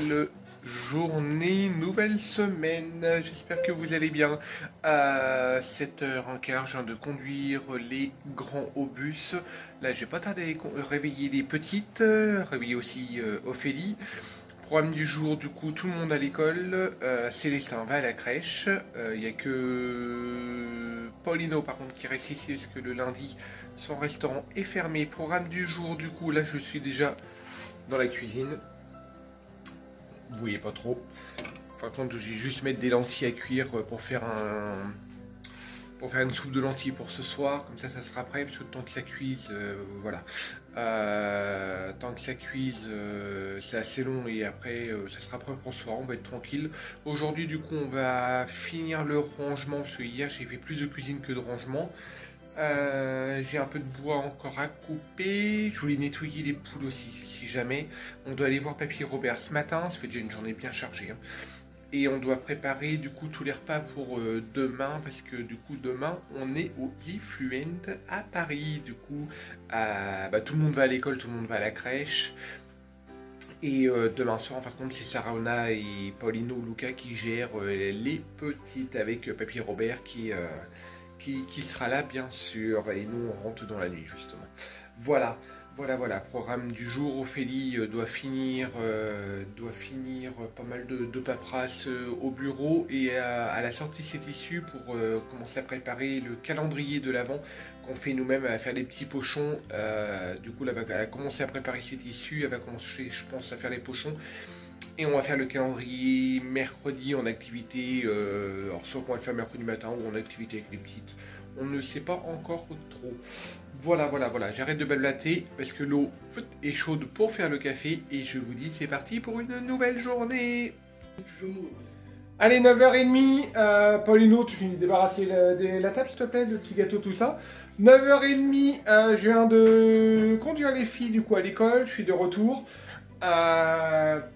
nouvelle journée, nouvelle semaine. J'espère que vous allez bien. À 7h15, je viens de conduire les grands au bus. Là, je vais pas tarder à réveiller les petites, réveiller aussi Ophélie. Programme du jour, du coup, tout le monde à l'école. Célestin va à la crèche. Il n'y a que Paulino, par contre, qui reste ici parce que le lundi, son restaurant est fermé. Programme du jour, du coup, là, je suis déjà dans la cuisine. Vous voyez pas trop. Par contre, je vais juste mettre des lentilles à cuire pour faire une soupe de lentilles pour ce soir. Comme ça sera prêt parce que tant que ça cuise, voilà. Tant que ça cuise, c'est assez long et après, ça sera prêt pour ce soir. On va être tranquille. Aujourd'hui, du coup, on va finir le rangement parce que hier, j'ai fait plus de cuisine que de rangement. J'ai un peu de bois encore à couper. Je voulais nettoyer les poules aussi, si jamais. On doit aller voir Papy Robert ce matin. Ça fait déjà une journée bien chargée. Hein. Et on doit préparer du coup tous les repas pour demain. Parce que du coup demain, on est au Diffluent à Paris. Du coup, tout le monde va à l'école, tout le monde va à la crèche. Et demain soir, en fin de compte, c'est Sarahona et Paulino Luca qui gèrent les petites avec Papy Robert qui sera là bien sûr, et nous on rentre dans la nuit justement. Voilà, programme du jour. Ophélie doit finir pas mal de paperasse au bureau et à la sortie de ses tissus pour commencer à préparer le calendrier de l'Avent qu'on fait nous-mêmes, à faire des petits pochons. Du coup, là, elle va commencer à préparer ses tissus, elle va commencer, je pense, à faire les pochons. Et on va faire le calendrier mercredi en activité, alors soit qu'on va le faire mercredi matin ou en activité avec les petites. On ne sait pas encore trop. Voilà. J'arrête de blablater parce que l'eau est chaude pour faire le café. Et je vous dis c'est parti pour une nouvelle journée. Allez, 9h30. Paulino, tu finis de débarrasser la table s'il te plaît, le petit gâteau, tout ça. 9h30, je viens de conduire les filles du coup à l'école. Je suis de retour.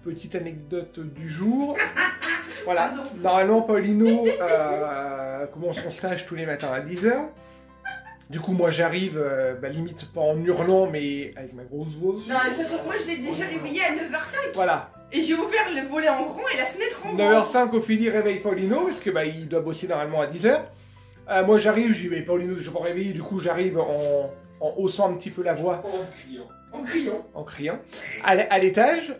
Petite anecdote du jour. Voilà, normalement Paulino commence son stage tous les matins à 10h. Du coup moi j'arrive, limite pas en hurlant mais avec ma grosse voix. Non, sachant que moi je l'ai déjà réveillé à 9h05. Voilà. Et j'ai ouvert le volet en grand et la fenêtre en grand. 9h05, Ophélie réveille Paulino parce que il doit bosser normalement à 10h. Moi j'arrive, je dis Paulino je vais pas réveiller, du coup j'arrive en haussant un petit peu la voix. En criant. À l'étage,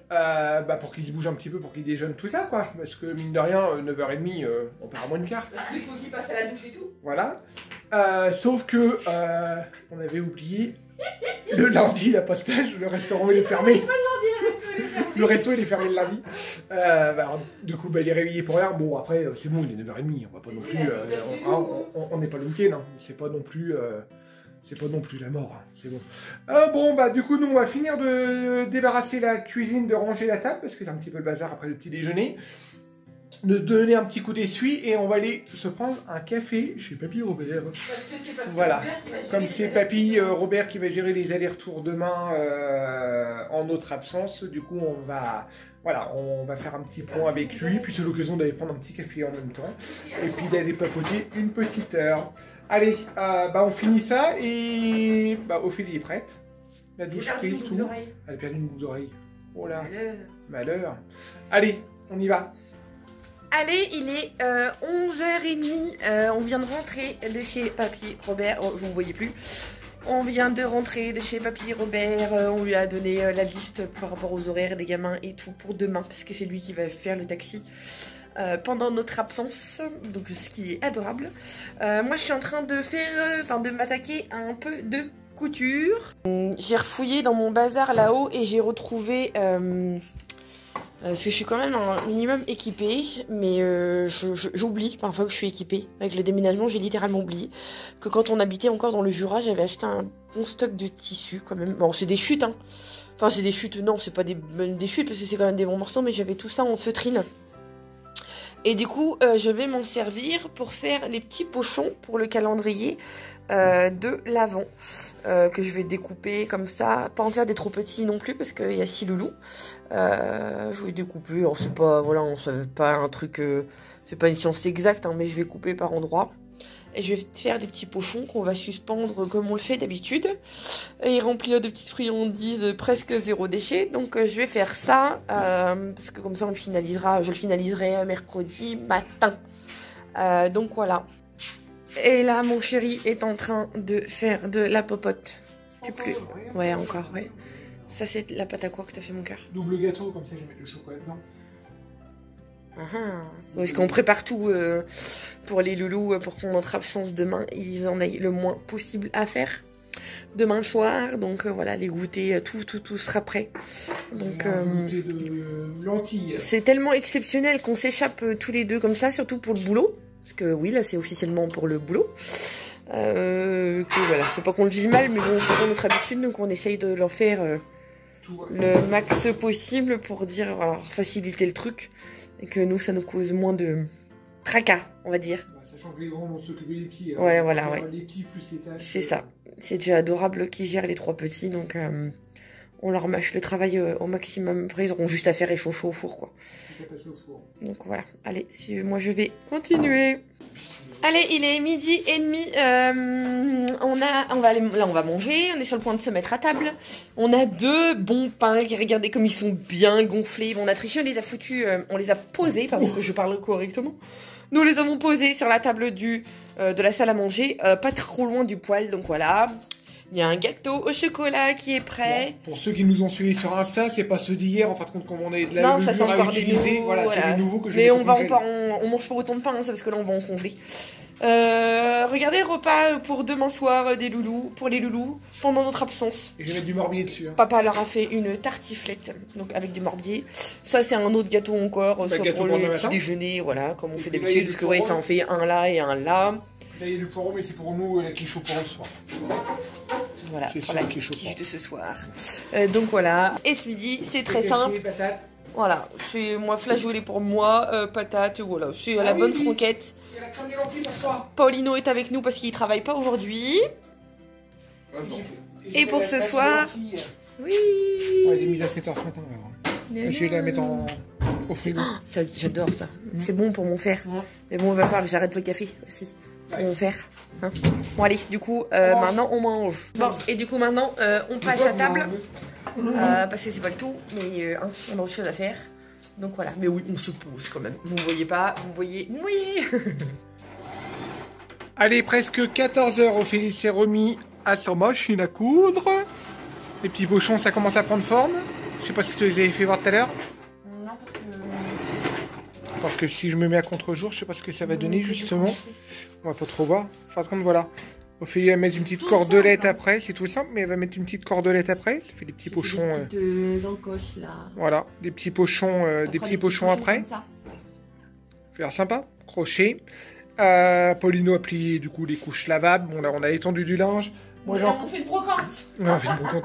pour qu'il se bouge un petit peu, pour qu'il déjeune tout ça, quoi. Parce que, mine de rien, 9h30, on perd à moins de quart. Parce qu'il faut qu'il passe à la douche et tout. Voilà. Sauf que, on avait oublié, le lundi, la postage, le restaurant, il est fermé. Le resto, il est fermé le lundi. Du coup, il est réveillé pour rien. Bon, après, c'est bon, il est 9h30. On va pas non plus... on n'est pas le week-end, hein. C'est pas non plus... C'est pas non plus la mort, hein. C'est bon. Du coup, nous, on va finir de débarrasser la cuisine, de ranger la table, parce que c'est un petit peu le bazar après le petit déjeuner. De donner un petit coup d'essuie, et on va aller se prendre un café chez Papy Robert. Parce que c'est Papy voilà. Robert qui va gérer. Comme c'est Papy Robert qui va gérer les allers-retours demain en notre absence, du coup, on va faire un petit point avec lui, puis c'est l'occasion d'aller prendre un petit café en même temps, et puis d'aller papoter une petite heure. Allez, on finit ça et Ophélie est prête. La douche prise, tout. Elle a perdu une boucle d'oreille. Oh là, malheur. Allez, on y va. Allez, il est 11h30. On vient de rentrer de chez Papy Robert. Oh, vous ne voyez plus. On vient de rentrer de chez Papy Robert. On lui a donné la liste par rapport aux horaires des gamins et tout pour demain, parce que c'est lui qui va faire le taxi. Pendant notre absence, donc ce qui est adorable. Moi je suis en train de de m'attaquer à un peu de couture. J'ai refouillé dans mon bazar là-haut et j'ai retrouvé, parce que je suis quand même un minimum équipée, mais j'oublie parfois que je suis équipée. Avec le déménagement, j'ai littéralement oublié que quand on habitait encore dans le Jura, j'avais acheté un bon stock de tissus quand même. Bon, c'est des chutes, hein. Enfin, c'est des chutes, non, c'est pas des chutes parce que c'est quand même des bons morceaux, mais j'avais tout ça en feutrine. Et du coup, je vais m'en servir pour faire les petits pochons pour le calendrier de l'Avent. Que je vais découper comme ça. Pas en faire des trop petits non plus parce qu'il y a 6 loulous. Je vais découper. Alors, c'est pas, voilà, on savait pas un truc... c'est pas une science exacte, hein, mais je vais couper par endroits. Et je vais faire des petits pochons qu'on va suspendre comme on le fait d'habitude. Et remplir de petites friandises presque zéro déchet. Donc je vais faire ça. Parce que comme ça on le finalisera. Je le finaliserai mercredi matin. Donc voilà. Et là mon chéri est en train de faire de la popote. Ouais, encore, ouais. Ça, c'est la pâte à quoi que t'as fait, mon cœur? Double gâteau, comme ça, je vais mettre le chocolat dedans. Parce qu'on prépare tout pour les loulous, pour qu'on notre absence demain, ils en aient le moins possible à faire. Demain soir, donc voilà, les goûters, tout sera prêt. Donc, de lentilles. C'est tellement exceptionnel qu'on s'échappe tous les deux comme ça, surtout pour le boulot. Parce que oui, là, c'est officiellement pour le boulot. Que voilà, c'est pas qu'on le vit mal, mais bon, c'est pas notre habitude, donc on essaye de leur faire le max possible pour dire, alors, faciliter le truc, et que nous, ça nous cause moins de tracas, on va dire. Sachant que les grands vont s'occuper des petits. Ouais, voilà, ouais. Les petits plus les tâches. C'est ça. C'est déjà adorable qu'ils gèrent les 3 petits, donc on leur mâche le travail au maximum. Après, ils auront juste à faire réchauffer au four, quoi. Donc voilà, allez, moi je vais continuer. Allez, il est 12h30. On va manger. On est sur le point de se mettre à table. On a 2 bons pains. Regardez comme ils sont bien gonflés. Bon, on a triché, on les a foutus, on les a posés. Pardon que je parle correctement. Nous les avons posés sur la table de la salle à manger, pas trop loin du poêle. Donc voilà. Il y a un gâteau au chocolat qui est prêt. Bon, pour ceux qui nous ont suivis sur Insta, c'est pas ceux d'hier, en fin de compte, comme on est de la non, ça c'est encore des nouveaux. Voilà, c'est des nouveaux que je mais on mange pas autant de pain, hein, parce que là on va en congeler. Regardez le repas pour demain soir des loulous, pour les loulous, pendant notre absence. Et je vais mettre du morbier dessus. Hein. Papa leur a fait une tartiflette, donc avec du morbier. Ça c'est un autre gâteau encore, soit pour le petit déjeuner, voilà, comme on fait d'habitude, parce que ouais, ça en fait un là et un là. Là il y a du poireau, mais c'est pour nous la quiche au poireau ce soir. Voilà, pour la quiche de ce soir. Donc voilà, et ce midi, c'est très simple. Voilà, c'est moi flageolet pour moi, patate, voilà, c'est la bonne franquette. Il y a la crème des lentilles pour ce soir. Paulino est avec nous parce qu'il travaille pas aujourd'hui. Et pour ce soir, oui. On l'a mise à 7h ce matin. Je vais la mettre au frigo. J'adore ça. C'est bon pour mon fer. Mais bon, il va falloir que j'arrête le café aussi. Pour mon fer. Hein. Bon allez, du coup, maintenant on mange. Bon, et du coup maintenant, on passe à table. Parce que c'est pas le tout, mais on a autre chose à faire. Donc voilà, mais oui, on se pose quand même. Vous me voyez pas, vous me voyez. Oui. Allez, presque 14h, Ophélie s'est remis à sa machine à coudre. Les petits pochons, ça commence à prendre forme. Je sais pas si tu les avais fait voir tout à l'heure. Non, parce que si je me mets à contre-jour, je sais pas ce que ça va donner justement. On va pas trop voir. Enfin, par contre, voilà. Ophélie va mettre une petite cordelette après, c'est tout simple, mais elle va mettre une petite cordelette après. Ça fait des petits pochons. Des petites encoches là. Voilà, des petits pochons, après. Faire sympa, crochet. Paulino a plié du coup les couches lavables. Bon là, on a étendu du linge. Moi, on fait une brocante. On fait une brocante.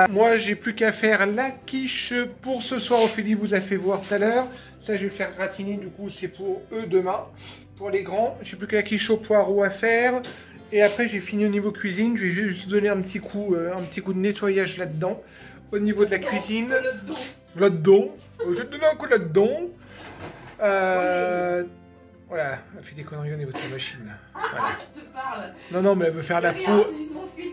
Moi, j'ai plus qu'à faire la quiche pour ce soir. Ophélie vous a fait voir tout à l'heure. Ça, je vais le faire gratiner. Du coup, c'est pour eux demain. Pour les grands, j'ai plus que la quiche au poireau à faire. Et après, j'ai fini au niveau cuisine. Je vais juste donner un petit coup de nettoyage là-dedans. Au niveau de la cuisine. Là-dedans. Je vais te donner un coup là-dedans. Voilà, elle fait des conneries au niveau de sa machine. Voilà. Je te parle. Non, mais elle veut faire la pro.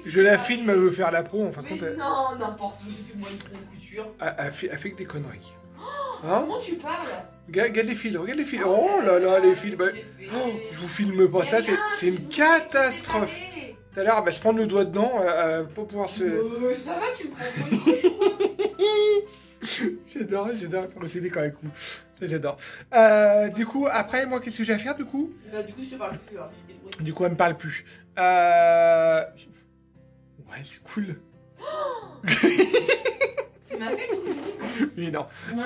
Je la filme, elle veut faire la pro. En fin de compte, elle... Non, n'importe où, c'est moi une couture. Elle fait que des conneries. Hein? Comment tu parles? Regarde les fils, regarde les fils. Oh là là, les fils. Bah... Oh, je vous filme pas ça, c'est une catastrophe. Tout à l'heure, elle va se prendre le doigt dedans pour pouvoir se... ça va, tu me prends. J'adore procéder quand même cool. J'adore. Du coup, après, moi, qu'est-ce que j'ai à faire du coup? Bah, du coup, je te parle plus. Hein. Du coup, elle me parle plus. Ouais, c'est cool. Tu m'as fait mais non. Non.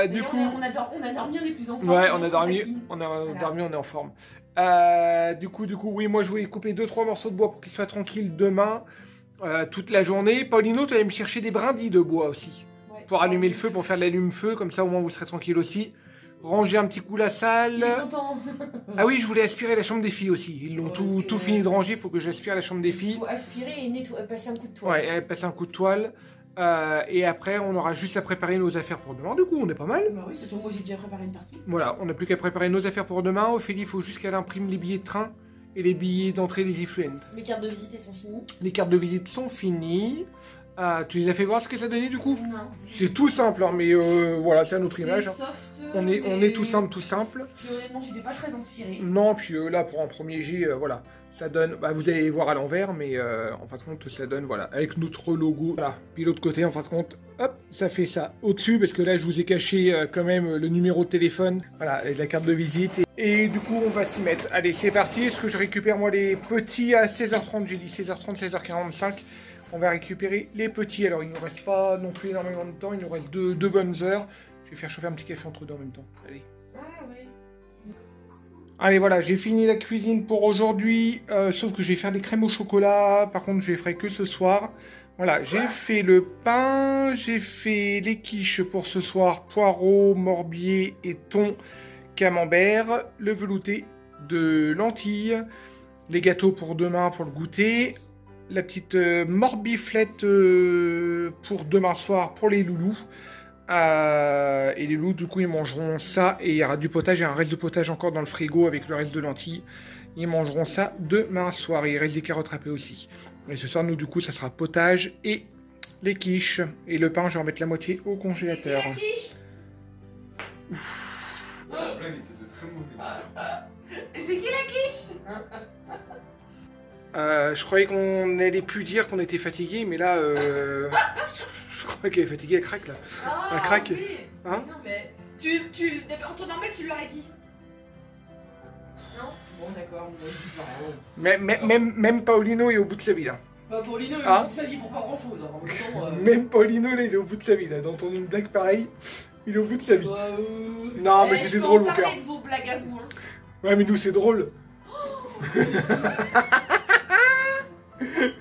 Du coup, on a dormi, on est plus en forme. Ouais, on a dormi, on est en forme. Du coup, oui, moi, je voulais couper 2-3 morceaux de bois pour qu'il soit tranquille demain, toute la journée. Paulino, tu allais me chercher des brindilles de bois aussi. Pour allumer le feu, pour faire l'allume-feu, comme ça au moins vous serez tranquille aussi. Ranger un petit coup la salle. Ah oui, je voulais aspirer la chambre des filles aussi. Ils l'ont tout fini de ranger, il faut que j'aspire la chambre des filles. Il faut aspirer et nettoyer, passer un coup de toile. Ouais, passer un coup de toile. Et après, on aura juste à préparer nos affaires pour demain. Du coup, on est pas mal. Bah oui, c'est tout. Moi, j'ai déjà préparé une partie. Voilà, on n'a plus qu'à préparer nos affaires pour demain. Ophélie, il faut juste qu'elle imprime les billets de train et les billets d'entrée des Ifluent. Mes cartes de visite, elles sont finies. Les cartes de visite sont finies. Tu les as fait voir ce que ça donnait du coup? Non. C'est tout simple, hein, mais voilà, c'est à notre image. Hein. Soft, On est tout simple, tout simple. Puis honnêtement, j'étais pas très inspirée. Non, puis là, pour un premier jet, voilà, ça donne... Bah, vous allez voir à l'envers, mais en fin de compte, ça donne, voilà, avec notre logo. Voilà, puis l'autre côté, en fin de compte, hop, ça fait ça. Au-dessus, parce que là, je vous ai caché quand même le numéro de téléphone, voilà, et la carte de visite. Et du coup, on va s'y mettre. Allez, c'est parti. Est-ce que je récupère, moi, les petits à 16h30? J'ai dit 16h30, 16h45. On va récupérer les petits. Alors, il ne nous reste pas non plus énormément de temps. Il nous reste deux bonnes heures. Je vais faire chauffer un petit café entre deux en même temps. Allez. Ah ouais. Allez, voilà, j'ai fini la cuisine pour aujourd'hui. Sauf que je vais faire des crèmes au chocolat. Par contre, je les ferai que ce soir. Voilà, j'ai fait le pain. J'ai fait les quiches pour ce soir. Poireaux, morbier et thon, camembert. Le velouté de lentilles. Les gâteaux pour demain pour le goûter. La petite morbiflette pour demain soir pour les loulous. Et les loulous, du coup, ils mangeront ça. Et il y aura du potage. Il y a un reste de potage encore dans le frigo avec le reste de lentilles. Ils mangeront ça demain soir. Et il reste des carottes râpées aussi. Et ce soir, nous, du coup, ça sera potage et les quiches. Et le pain, je vais en mettre la moitié au congélateur. La blague était de très mauvais. C'est qui la quiche? Je croyais qu'on allait plus dire qu'on était fatigué, mais là, je crois qu'elle est fatiguée, elle craque là. Ah, Elle craque. oui. Hein? Non, mais en temps normal, tu lui aurais dit. Non? Bon, d'accord, moi je dis pas rien. Même Paulino est au bout de sa vie là. Paulino, il Ah. a au bout de sa vie pour pas grand chose. Hein. En même temps, Même Paulino là, il est au bout de sa vie là. D'entendre une blague pareille, il est au bout de sa vie. bah, Non, mais je c'était peux drôle en mon cœur. parler de vos blagues à vous. Hein. Ouais, mais nous c'est drôle.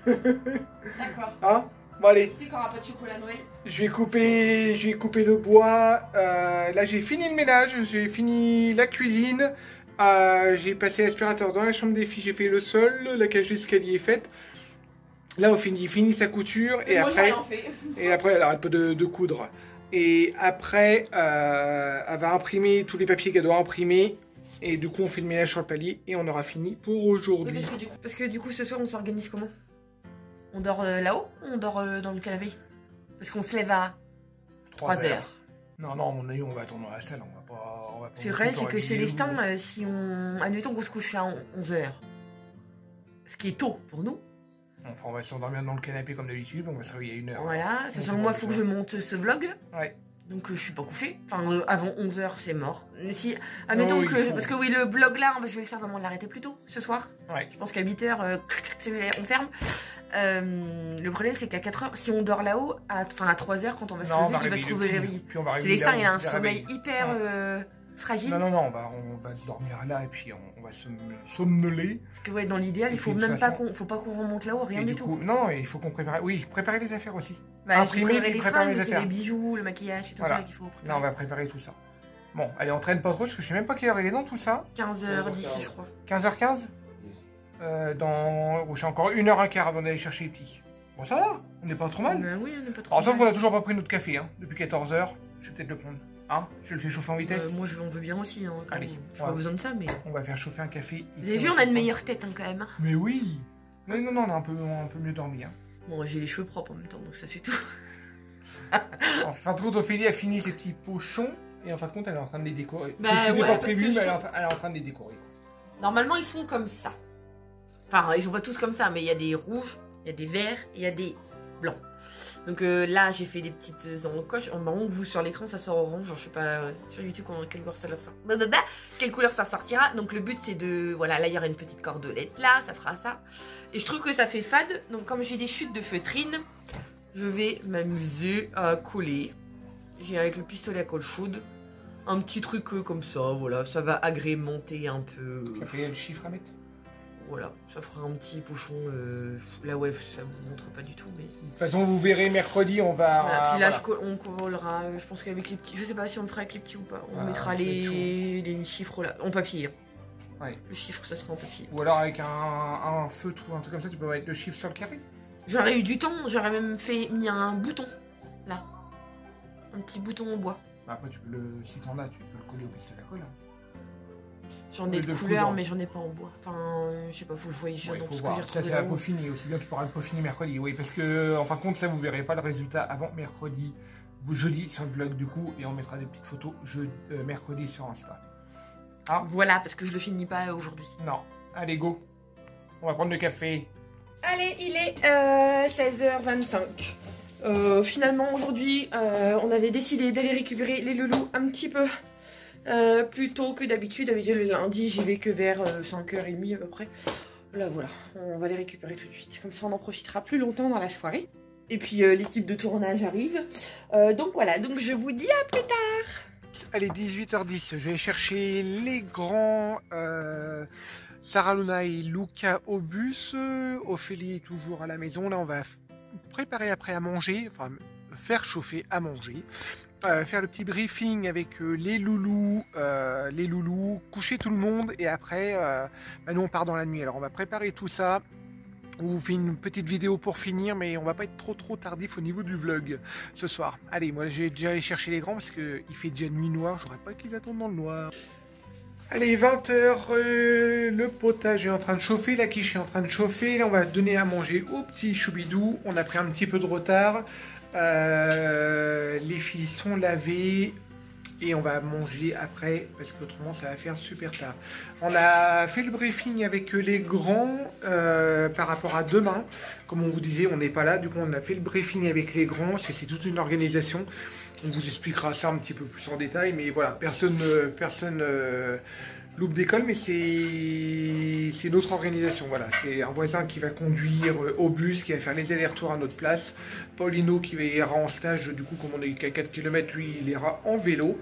D'accord. Hein? Bon, allez, C'est quand on aura pas de chocolat Noël. je vais couper le bois. Là, j'ai fini le ménage, j'ai fini la cuisine. J'ai passé l'aspirateur dans la chambre des filles, j'ai fait le sol, la cage d'escalier est faite. Là, on finit sa couture et moi, après, j'ai rien fait. elle arrête pas de coudre. Et après, elle va imprimer tous les papiers qu'elle doit imprimer. Et du coup, on fait le ménage sur le palier et on aura fini pour aujourd'hui. Oui, parce que du coup, ce soir, on s'organise comment? On dort là-haut ou on dort dans le canapé? Parce qu'on se lève à 3 heures. Non, non, à mon avis, on va attendre dans la salle. On va pas C'est vrai, c'est que Célestin, si on... Admettons qu'on se couche à 11 heures. Ce qui est tôt pour nous. Enfin, on va s'endormir dans le canapé comme d'habitude. On va se réveiller à 1h. Voilà, sachant que moi, il faut que je monte ce vlog. Ouais. Donc je suis pas couchée. Enfin, avant 11h, c'est mort. Si, admettons oui, que... Parce que oui, le vlog là, je vais essayer vraiment de l'arrêter plus tôt, ce soir. Ouais. Je pense qu'à 8h, on ferme. Le problème, c'est qu'à 4h, si on dort là-haut, à 3h, quand on va se lever, il va se trouver réveillé. Célestin, il a un sommeil hyper fragile. Non, on va se dormir là et puis on va somnoler. Parce que ouais, dans l'idéal, il faut même pas qu'on remonte là-haut, rien du tout. Non, il faut qu'on prépare. Oui, préparer les affaires aussi. Bah, imprimer les préparer fringues, les c'est affaires. les bijoux, le maquillage et tout Voilà. ça qu'il faut préparer. Non, on va préparer tout ça. Bon, allez, on traîne pas trop parce que je sais même pas quelle heure il est dans tout ça. 15h10, je crois. 15h15 j'ai encore 1h15 avant d'aller chercher les petits. Bon, ça va, on n'est pas trop mal. Oui, on n'est pas trop Alors, sauf mal. qu'on a toujours pas pris notre café, hein, depuis 14h. Je vais peut-être le prendre. Hein, je le fais chauffer en vitesse. Moi, on veut bien aussi. Hein, quand Allez, même. J'ai ouais. pas besoin de ça, mais. On va faire chauffer un café. Vous avez vu, on a une meilleure tête hein, quand même. Mais oui. Non, on a un peu mieux dormi. Hein. Bon, j'ai les cheveux propres en même temps, donc ça fait tout. En fin de compte, Ophélie a fini ses petits pochons. Et en fin de compte, elle est en train de les décorer. Bah, Tout n'est ouais, pas parce prévu, que mais je elle est en train de les décorer. Normalement, ils sont comme ça. Enfin, ils sont pas tous comme ça, mais il y a des rouges, il y a des verts, et il y a des blancs. Donc là, j'ai fait des petites encoches. En marron, vous sur l'écran, ça sort orange. Je sais pas sur YouTube quelle couleur ça leur sort. Quelle couleur ça sortira. Donc le but, c'est de. Voilà, là, il y aura une petite cordelette là, ça fera ça. Et je trouve que ça fait fade. Donc, comme j'ai des chutes de feutrine, je vais m'amuser à coller. J'ai avec le pistolet à colle chaude un petit truc comme ça. Voilà, ça va agrémenter un peu. Tu as fait le chiffre à mettre. Voilà, ça fera un petit pochon. Là, ouais, ça vous montre pas du tout, mais. De toute façon, vous verrez mercredi, on va. Voilà, puis là, voilà. on collera. Je pense qu'avec les petits. Je sais pas si on le fera avec les petits ou pas. On Ah, mettra ça va être les chiffres là. En papier. Hein. Ouais. Le chiffre, ça sera en papier. Ou alors avec un feutre ou un truc comme ça, tu peux mettre le chiffre sur le carré. J'aurais eu du temps, j'aurais même mis un bouton Là. Un petit bouton en bois. Bah, après, si t'en as, tu peux le coller au pistolet à colle. J'en ai de couleurs, mais j'en ai pas en bois. Enfin, je sais pas, faut que je voie Ouais, dans faut ce que voir. j'ai Ça, retrouvé c'est à là-haut. peaufiner. Aussi bien, tu pourras le peaufiner mercredi. Oui, parce que, en fin de compte, ça, vous verrez pas le résultat avant mercredi. Jeudi sur le vlog, du coup, et on mettra des petites photos mercredi sur Insta. Ah. Voilà, parce que je le finis pas aujourd'hui. Non. Allez, go. On va prendre le café. Allez, il est 16h25. Finalement, aujourd'hui, on avait décidé d'aller récupérer les loulous un petit peu plus tôt que d'habitude. D'habitude, le lundi, j'y vais que vers 5h30 à peu près. Là, voilà, on va les récupérer tout de suite. Comme ça, on en profitera plus longtemps dans la soirée. Et puis, l'équipe de tournage arrive. Donc voilà, donc je vous dis à plus tard. Allez, 18h10. Je vais chercher les grands... Sarah Luna et Luca au bus. Ophélie est toujours à la maison. Là, on va préparer après à manger. Enfin, faire chauffer à manger. Faire le petit briefing avec les loulous, coucher tout le monde. Et après, nous, on part dans la nuit. Alors, on va préparer tout ça. On vous fait une petite vidéo pour finir, mais on va pas être trop tardif au niveau du vlog ce soir. Allez, moi, j'ai déjà allé chercher les grands parce qu'il fait déjà nuit noire. J'aurais pas qu'ils attendent dans le noir. Allez, 20h, le potage est en train de chauffer, la quiche est en train de chauffer. Là, on va donner à manger au petit choubidou. On a pris un petit peu de retard. Les filles sont lavées et on va manger après parce qu'autrement, ça va faire super tard. On a fait le briefing avec les grands par rapport à demain. Comme on vous disait, on n'est pas là. Du coup, on a fait le briefing avec les grands. C'est toute une organisation. On vous expliquera ça un petit peu plus en détail, mais voilà, personne loupe d'école, mais c'est notre organisation. Voilà, c'est un voisin qui va conduire au bus, qui va faire les allers-retours à notre place. Paulino qui ira en stage, du coup, comme on est qu'à 4 km, lui, il ira en vélo.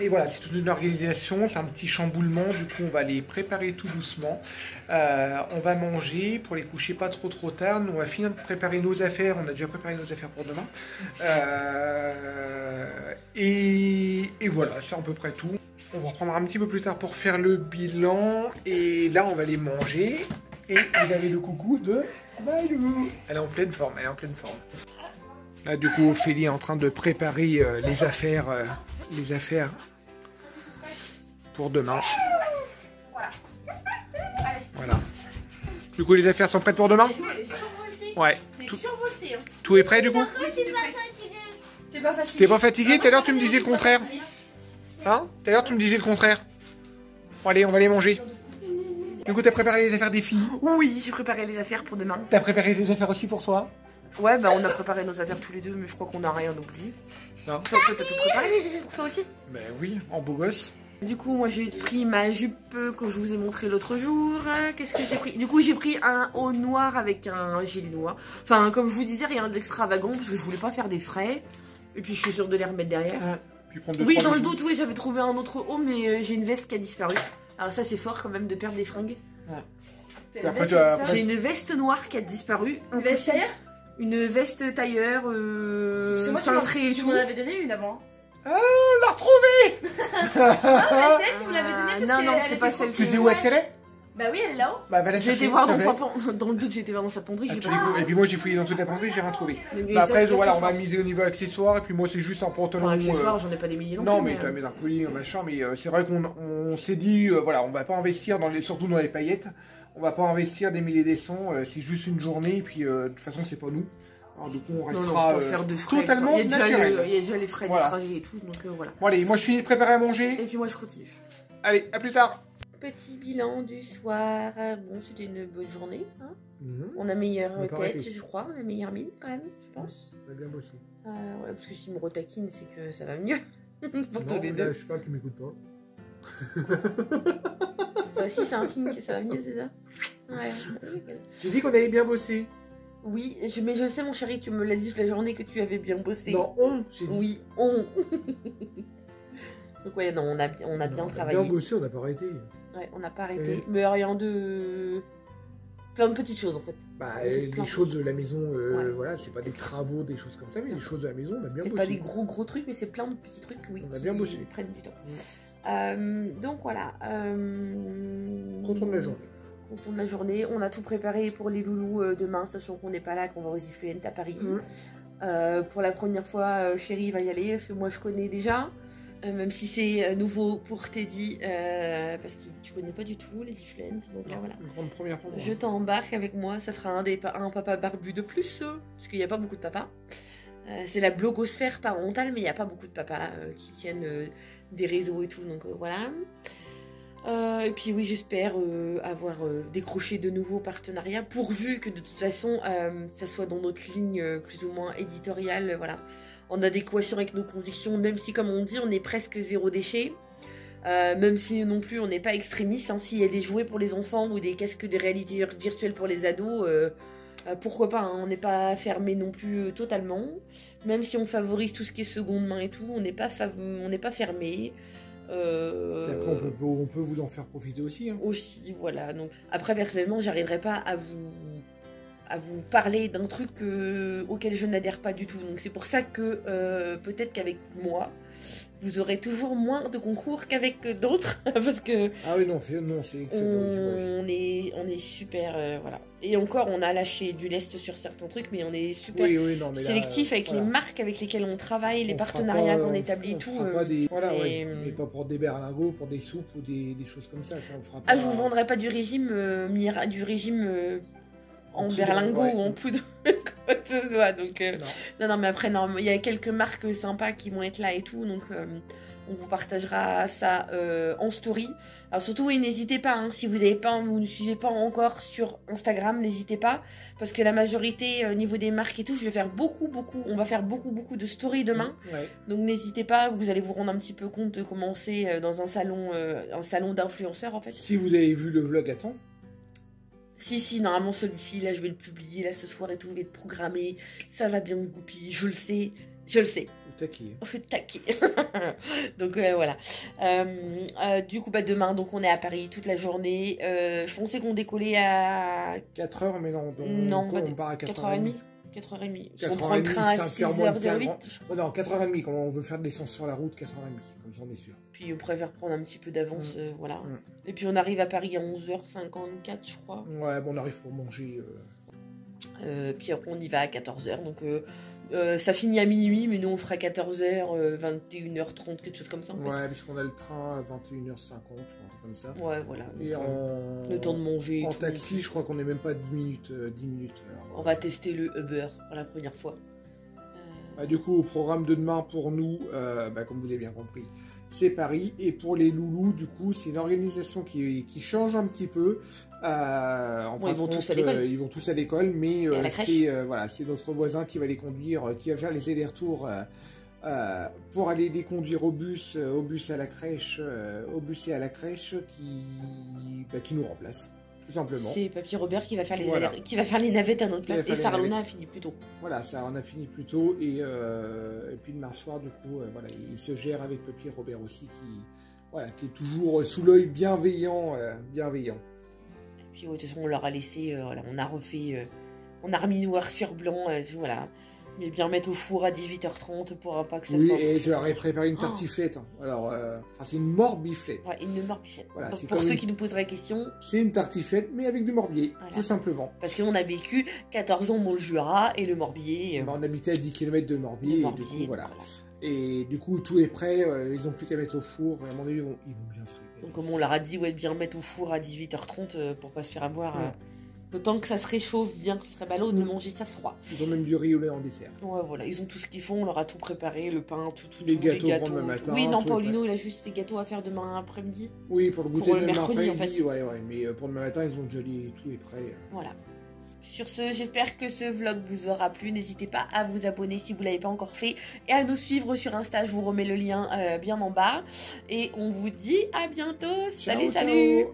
Et voilà, c'est toute une organisation, c'est un petit chamboulement, du coup on va les préparer tout doucement. On va manger pour les coucher pas trop tard. Nous on va finir de préparer nos affaires, on a déjà préparé nos affaires pour demain. Et voilà, c'est à peu près tout. On va reprendre un petit peu plus tard pour faire le bilan. Et là on va les manger. Et vous avez le coucou de Balou. Elle est en pleine forme, elle est en pleine forme. Là du coup Ophélie est en train de préparer les affaires pour demain. Voilà. Du coup les affaires sont prêtes pour demain? Ouais. Tout est prêt du coup? T'es pas fatigué? T'es pas fatigué? Tout à l'heure tu me disais le contraire. Hein? Tout à l'heure tu me disais le contraire. Bon allez, on va les manger. Du coup t'as préparé les affaires des filles? Oui, j'ai préparé les affaires pour demain. T'as préparé les affaires aussi pour toi? Ouais, bah on a préparé nos affaires tous les deux, mais je crois qu'on n'a rien oublié. Non. Toi, t'as tout préparé pour toi aussi? Ben oui, en beau gosse. Du coup, moi j'ai pris ma jupe que je vous ai montré l'autre jour. Qu'est-ce que j'ai pris? Du coup, j'ai pris un haut noir avec un gilet noir. Enfin, comme je vous disais, rien d'extravagant parce que je voulais pas faire des frais. Et puis je suis sûre de les remettre derrière. Puis Oui, dans le doute, oui, j'avais trouvé un autre haut, mais j'ai une veste qui a disparu. Alors ça, c'est fort quand même de perdre des fringues. J'ai une veste noire qui a disparu. Une veste tailleur? Une veste tailleur, cintrée et tu tout. m'en avais donné une avant. Ah, on l'a retrouvée! Ah, mais celle, tu me l'avais donnée parce non, qu'elle c'est pas était celle trop Tu que- sais où est-ce qu'elle est? Bah oui, elle est là-haut. Bah, va la J'ai chercher, été voir s'il te dans, plaît. dans le doute, j'ai été voir dans sa penderie, j'ai Ah, pas. et puis moi j'ai fouillé dans toute la penderie, j'ai rien trouvé. Mais Bah, ça, après c'est voilà, on fort. va miser au niveau accessoires et puis moi c'est juste un pantalon. Enfin, accessoires, j'en ai pas des milliers non plus, mais tu vas mettre un collier, un machin, mais c'est vrai qu'on s'est dit voilà, on va pas investir surtout dans les paillettes, on va pas investir des milliers des cents, c'est juste une journée et puis de toute façon c'est pas nous. Alors du coup on restera pas faire de frais, totalement il y a déjà naturel. il y a déjà les frais Voilà. de trajet et tout, donc voilà. Bon allez, moi je finis de préparer à manger. Et puis moi je continue. Allez, à plus tard. Petit bilan du soir. Bon, c'était une bonne journée. Hein. Mhm. On a meilleure On a pas tête, arrêté. je crois. On a meilleure mine quand même, je pense. On a bien bossé. Ouais, parce que s'il me retaquine, c'est que ça va mieux. Pour tous les là, deux. je sais pas, qui m'écoute pas. Ça aussi, c'est un signe que ça va mieux, c'est ça? Ouais. J'ai dit qu'on avait bien bossé. Oui, mais je sais, mon chéri, tu me l'as dit toute la journée que tu avais bien bossé. Non, j'ai dit. Oui, on. Donc ouais, non, on a bien travaillé. Bien bossé, on n'a pas arrêté. Ouais, on n'a pas arrêté. Mais rien de... Plein de petites choses, en fait. Bah, On fait les plein de choses de la maison, Ouais. voilà, c'est pas des travaux, des choses comme ça, mais les choses de la maison, on a bien C'est bossé. pas des gros trucs, mais c'est plein de petits trucs, oui. On a bien bossé. Qui prennent du temps. Donc voilà. Content de la journée. Content de la journée. On a tout préparé pour les loulous demain, sachant qu'on n'est pas là, qu'on va aux Ifluent à Paris. Pour la première fois, Chérie va y aller parce que moi je connais déjà. Même si c'est nouveau pour Teddy, parce que tu connais pas du tout les Difflens. Donc là, voilà. Une grande première pour moi. Je t'embarque avec moi, ça fera un papa barbu de plus, parce qu'il n'y a pas beaucoup de papas. C'est la blogosphère parentale, mais il n'y a pas beaucoup de papas qui tiennent des réseaux et tout, donc voilà. Et puis oui, j'espère avoir décroché de nouveaux partenariats, pourvu que de toute façon, ça soit dans notre ligne plus ou moins éditoriale, voilà. En adéquation avec nos convictions, même si comme on dit, on est presque zéro déchet. Même si non plus on n'est pas extrémiste, hein, s'il y a des jouets pour les enfants ou des casques de réalité virtuelle pour les ados, pourquoi pas, hein, on n'est pas fermé non plus totalement. Même si on favorise tout ce qui est seconde main et tout, on n'est pas fermé. Après, on peut vous en faire profiter aussi. Hein. Aussi, voilà. Donc, après, personnellement, j'arriverai pas à vous parler d'un truc auquel je n'adhère pas du tout. Donc c'est pour ça que peut-être qu'avec moi, vous aurez toujours moins de concours qu'avec d'autres. Parce que ah oui, non, c'est excellent. On est super, voilà. Et encore, on a lâché du lest sur certains trucs, mais on est super sélectif avec les marques avec lesquelles on travaille, les partenariats qu'on établit et tout. Mais pas pour des berlingots, pour des soupes ou des choses comme ça. Ça on fera pas. Ah, je vous vendrai pas du régime en berlingot ou en poudre, quoi que ce soit. Donc, non, mais après, il y a quelques marques sympas qui vont être là et tout, donc on vous partagera ça en story. Alors surtout, oui, n'hésitez pas, hein, si vous ne suivez pas encore sur Instagram, n'hésitez pas, parce que la majorité, au niveau des marques et tout, on va faire beaucoup de stories demain. Ouais. Donc n'hésitez pas, vous allez vous rendre un petit peu compte de comment c'est dans un salon d'influenceurs, en fait. Si vous avez vu le vlog à temps. Si, normalement celui-ci, là je vais le publier là ce soir et tout, il va être programmé, ça va bien se goupiller, je le sais. On fait taquer. Donc voilà. Du coup, demain, donc on est à Paris toute la journée. Je pensais qu'on décollait à 4h, mais non, on part à 4h30. 4h30. On prend le train à 6h08. Non, 4h30, quand on veut faire de l'essence sur la route, 4h30, comme ça on est sûr. Puis on préfère prendre un petit peu d'avance, voilà. Et puis on arrive à Paris à 11h54, je crois. Ouais, bon, on arrive pour manger. Puis après on y va à 14h, donc ça finit à minuit, mais nous on fera 14h, 21h30, quelque chose comme ça. En fait. Ouais, puisqu'on a le train à 21h50, comme ça. Ouais, voilà. Donc, et le temps de manger. En taxi, je crois qu'on est même pas 10 minutes. Alors, on va tester le Uber pour la première fois. Du coup, au programme de demain pour nous, comme vous l'avez bien compris, c'est Paris. Et pour les loulous, du coup, c'est une organisation qui change un petit peu. Ils vont tous à l'école. Ils vont tous à l'école, mais c'est notre voisin qui va les conduire, qui va faire les allers-retours pour aller les conduire au bus à la crèche, qui nous remplace. Tout simplement. C'est Papy Robert qui va faire les navettes à notre place. Et Sarlona a fini plus tôt. Voilà, Sarlona a fini plus tôt. Et puis demain soir, du coup, il se gère avec Papy Robert aussi, qui est toujours sous l'œil bienveillant. Et puis de toute façon, on leur a laissé, on a refait, on a remis noir sur blanc, voilà. Mais bien mettre au four à 18h30 pour pas que ça soit... Oui, et je leur ai préparé une tartiflette. Alors, c'est une morbiflette. Ouais, une morbiflette. Voilà, donc, pour ceux qui nous poseraient la question... C'est une tartiflette, mais avec du morbier, tout simplement. Parce qu'on a vécu 14 ans dans le Jura, et le morbier... On habitait à 10 km de Morbier, et du coup, voilà. Et du coup, tout est prêt, ils n'ont plus qu'à mettre au four, et à mon avis, ils vont bien se régaler. Donc, comme on leur a dit, bien mettre au four à 18h30 pour pas se faire avoir... Le temps que ça se réchauffe bien, ce serait ballot de manger ça froid. Ils ont même du riz au lait en dessert. Ouais, voilà, ils ont tout ce qu'ils font, on leur a tout préparé, le pain, les gâteaux pour demain matin. Oui, non, Paulino, il a juste des gâteaux à faire demain après-midi. Oui, pour le goûter de mercredi, en fait. Ouais, mais pour demain matin, ils ont déjà tout est prêt. Voilà. Sur ce, j'espère que ce vlog vous aura plu. N'hésitez pas à vous abonner si vous ne l'avez pas encore fait et à nous suivre sur Insta. Je vous remets le lien bien en bas. Et on vous dit à bientôt. Ciao, salut.